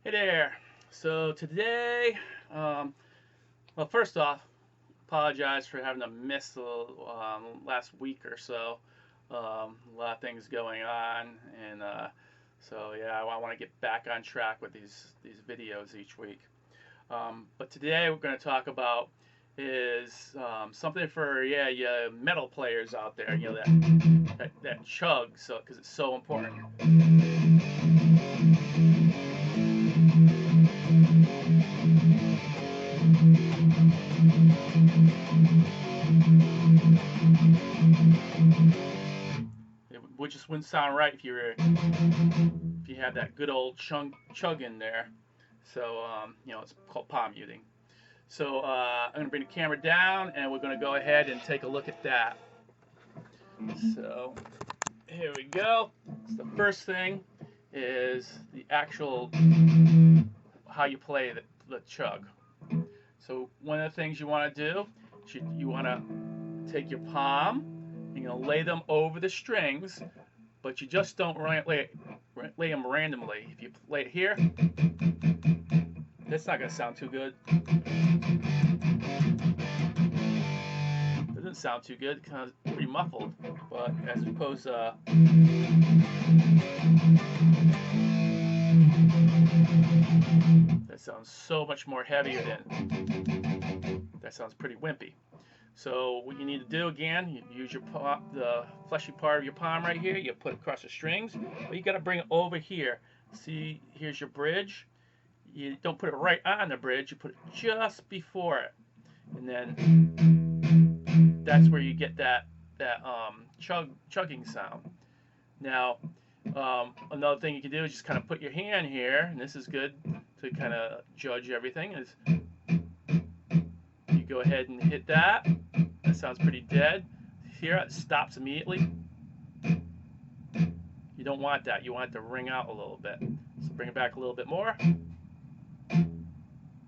Hey there. So today, well, first off, apologize for having to miss the last week or so. A lot of things going on, and so yeah, I want to get back on track with these videos each week. But today we're going to talk about is something for yeah metal players out there. You know that chug, so because it's so important. It would just wouldn't sound right if you had that good old chug in there. So it's called palm muting. So I'm gonna bring the camera down, and we're gonna go ahead and take a look at that. So here we go. So the first thing is the actual how you play the chug. So one of the things you want to do, you want to take your palm, you're gonna lay them over the strings, but you just don't lay them randomly. If you lay it here, that's not gonna sound too good. Doesn't sound too good because it's pretty muffled. But as opposed to that sounds so much more heavier than that sounds pretty wimpy. So what you need to do again, you use your palm, the fleshy part of your palm right here. You put it across the strings, but you got to bring it over here. See, here's your bridge. You don't put it right on the bridge. You put it just before it, and then that's where you get that chugging sound. Now, another thing you can do is just kind of put your hand here, and this is good to kind of judge everything. Is you go ahead and hit that. That sounds pretty dead. Here it stops immediately. You don't want that. You want it to ring out a little bit. So bring it back a little bit more. A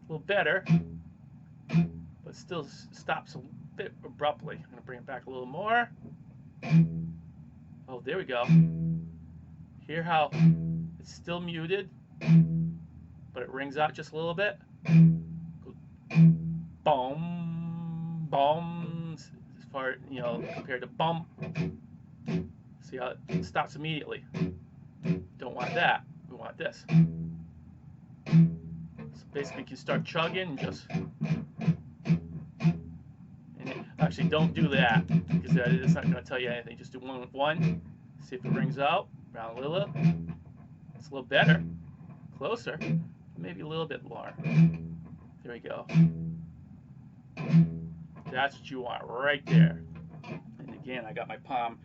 little better, but still stops a bit abruptly. I'm going to bring it back a little more. Oh, there we go. Hear how it's still muted, but it rings out just a little bit. Boom, boom. As far compared to bum. See how it stops immediately. Don't want that. We want this. So basically, you can start chugging and just. Actually, don't do that because it's not going to tell you anything. Just do one with one. See if it rings out. Round a little. It's a little better. Closer. Maybe a little bit more. There we go. That's what you want right there. And again, I got my palm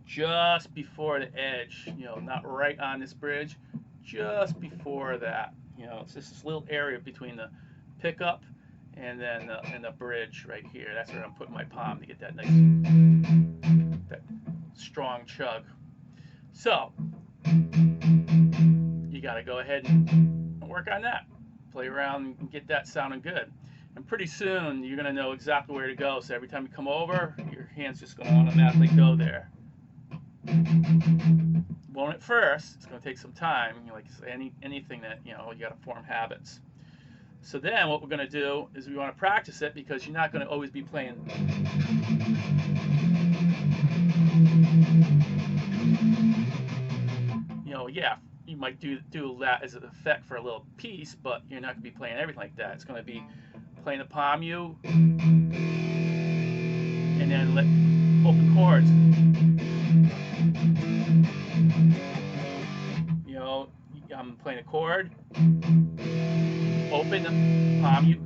just before the edge. Not right on this bridge. Just before that. It's just this little area between the pickup and then the bridge right here. That's where I'm putting my palm to get that nice, that strong chug. So you got to go ahead and work on that. Play around and get that sounding good. And pretty soon you're going to know exactly where to go. So every time you come over, your hand's just going to automatically go there. Won't at first. It's going to take some time. Like anything that you got to form habits. So then what we're going to do is we want to practice it because you're not going to always be playing. Yeah, you might do that as an effect for a little piece, but you're not going to be playing everything like that. It's going to be playing the palm mute and then let open chords. I'm playing a chord, open the palm mute,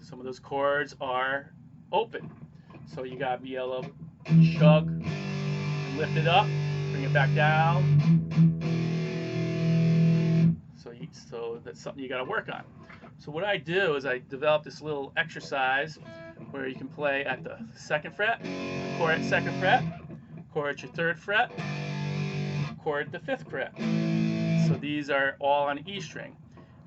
some of those chords are open, so you gotta be able to chug, lift it up, bring it back down. So that's something you gotta work on. So what I do is I develop this little exercise where you can play at the 2nd fret, chord at 2nd fret, chord at your 3rd fret, chord at the 5th fret. So these are all on E string,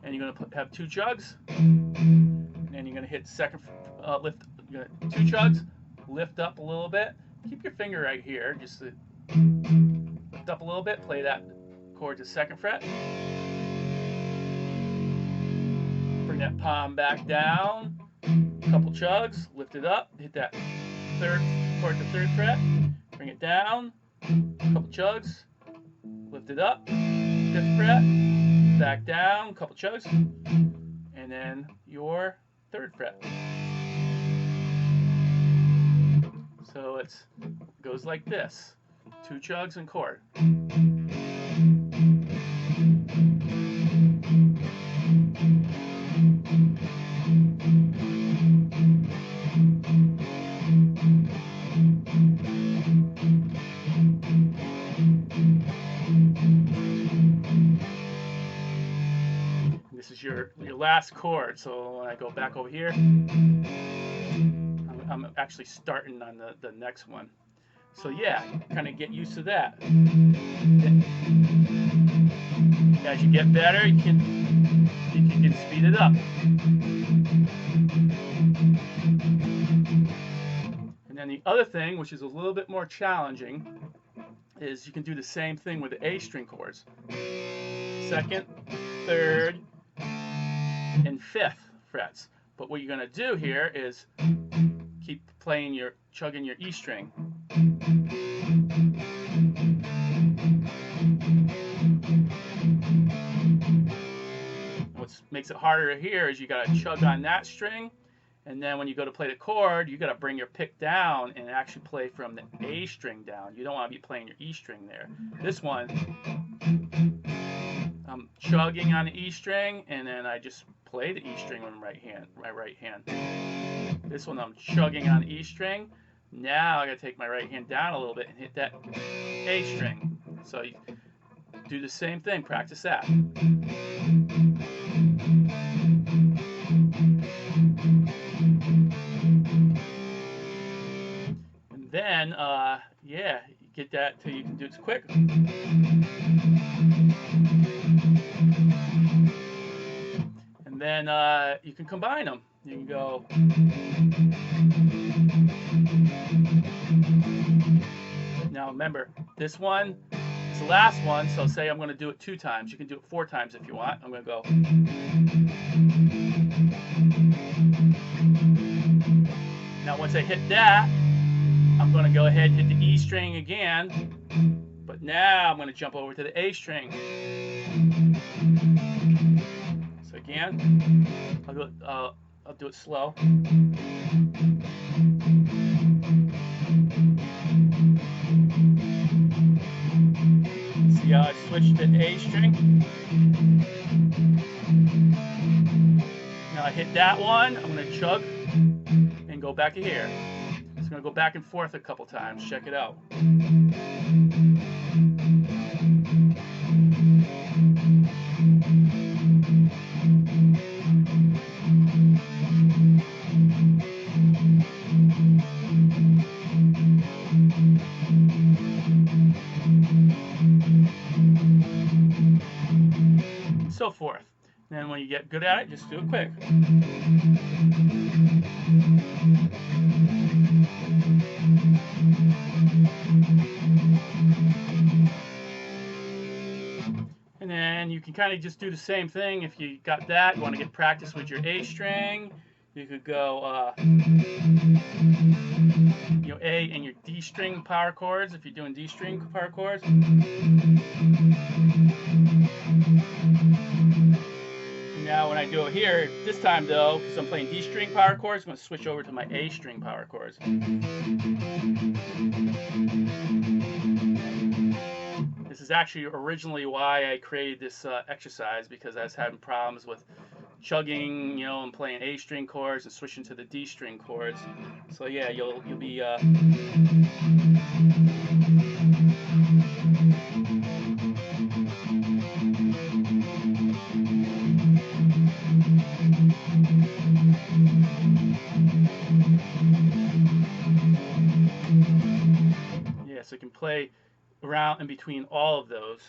and you're going to have 2 chugs, and then you're going to hit 2nd lift. You're going to 2 chugs, lift up a little bit. Keep your finger right here, just to lift up a little bit, play that chord to 2nd fret. Bring that palm back down, couple chugs, lift it up, hit that 3rd chord to 3rd fret, bring it down, couple chugs, lift it up, 5th fret, back down, couple chugs, and then your 3rd fret. So it goes like this, 2 chugs and chord. This is your last chord, so when I go back over here, I'm actually starting on the next one. So yeah, kind of get used to that. As you get better, you can speed it up. And then the other thing, which is a little bit more challenging, is you can do the same thing with the A string chords. 2nd, 3rd, and 5th frets. But what you're going to do here is keep playing chugging your E string. What makes it harder here is you got to chug on that string, and then when you go to play the chord, you got to bring your pick down and actually play from the A string down. You don't want to be playing your E string there. This one, I'm chugging on the E string, and then I just play the E string with my right hand. This one I'm chugging on the E string. Now I gotta take my right hand down a little bit and hit that A string. So you do the same thing, practice that. And then, yeah, you get that till you can do it quick. And then you can combine them. You can go. Now remember, this one is the last one, so say I'm going to do it 2 times. You can do it 4 times if you want. I'm going to go. Now once I hit that, I'm going to go ahead and hit the E string again, but now I'm going to jump over to the A string. So again, I'll do it slow. See how I switched to A string? Now I hit that one, I'm going to chug and go back to here. It's going to go back and forth a couple times. Check it out. And so forth. And when you get good at it, just do it quick. And then you can kind of just do the same thing. If you got that, you want to get practice with your A string, you could go A and your D string power chords if you're doing D string power chords. Now when I do it here, this time though, because I'm playing D string power chords, I'm going to switch over to my A string power chords. This is actually originally why I created this exercise, because I was having problems with chugging, and playing A string chords and switching to the D string chords. So yeah, you'll be so you can play around in between all of those.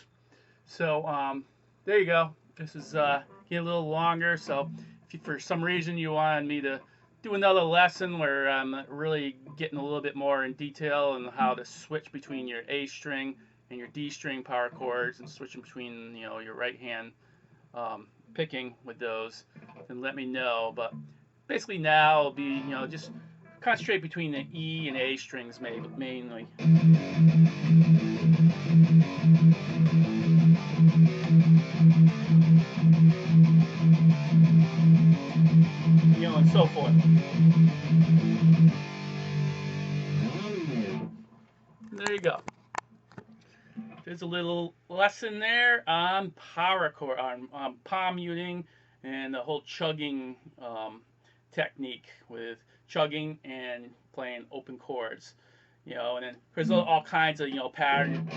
So there you go. This is get a little longer. So if you, for some reason you wanted me to do another lesson where I'm really getting a little bit more in detail on how to switch between your A string and your D string power chords and switching between, you know, your right hand picking with those, then let me know. But basically now it'll be, you know, just concentrate between the E and A strings mainly. You know, and so forth. There you go. There's a little lesson there on power chord, on palm muting, and the whole chugging technique with chugging and playing open chords. You know, and then there's all kinds of, you know, pattern.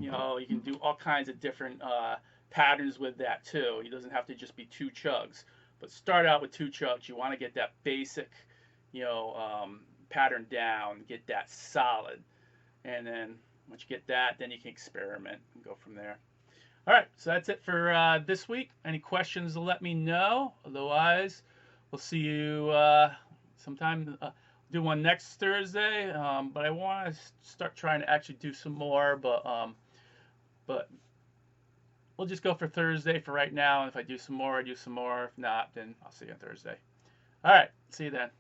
You know, you can do all kinds of different patterns with that too. It doesn't have to just be two chugs, but start out with two chugs. You want to get that basic, you know, pattern down, get that solid, and then once you get that, then you can experiment and go from there. All right, so that's it for this week. Any questions, let me know. Otherwise, we'll see you sometime. Do one next Thursday, but I want to start trying to actually do some more, but we'll just go for Thursday for right now. And if I do some more, I do some more. If not, then I'll see you on Thursday. All right, see you then.